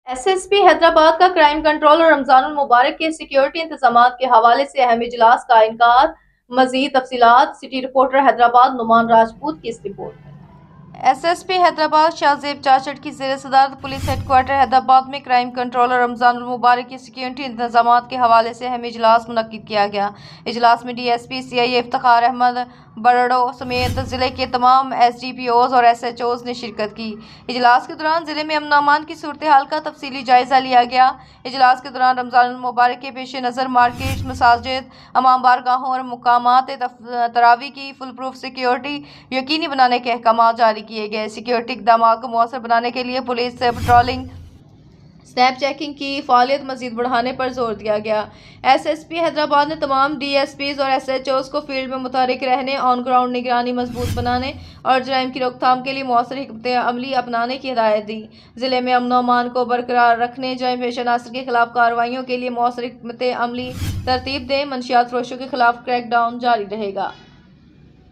S S P Hyderabad کا crime control اور رمضان المبارک کے سیکیورٹی انتظامات کے حوالے سے اہم اجلاس کا انعقاد۔ مزید تفصیلات سٹی رپورٹر حیدرآباد نعمان راجپوت کی اس رپورٹ میں۔ ایس ایس پی حیدرآباد شاہ زیب چاچڑ کی زیر صدارت پولیس ہیڈ کوارٹر حیدرآباد میں کرائم کنٹرول اور رمضان المبارک کے سیکیورٹی انتظامات کے حوالے سے اہم اجلاس منعقد کیا گیا۔ اجلاس میں ڈی ایس پی سی آئی افتخار احمد برڑو سمیت ضلع کے تمام ایس ڈی پی اوز اور ایس ایچ اوز نے شرکت کی۔ اجلاس کے دوران ضلع میں امن و امان کی صورتحال کا تفصیلی جائزہ لیا گیا۔ اجلاس کے دوران رمضان المبارک کے پیش نظر مارکیٹ، مساجد، امام بارگاہوں اور مقامات تراویح کی فل پروف سیکیورٹی یقینی بنانے کے احکامات جاری کیے گئے۔ سیکیورٹی اقدامات کو مؤثر بنانے کے لیے پولیس سے پیٹرولنگ، سنیپ چیکنگ کی فعالیت مزید بڑھانے پر زور دیا گیا۔ ایس ایس پی حیدرآباد نے تمام ڈی ایس پیز اور ایس ایچ اوز کو فیلڈ میں متحرک رہنے، آن گراؤنڈ نگرانی مضبوط بنانے اور جرائم کی روک تھام کے لیے مؤثر حکمت عملی اپنانے کی ہدایت دی۔ ضلع میں امن و امان کو برقرار رکھنے، جرائم پیشہ عناصر کے خلاف کارروائیوں کے لیے مؤثر حکمت عملی ترتیب دیں۔ منشیات فروشوں کے خلاف کریک ڈاؤن جاری رہے گا۔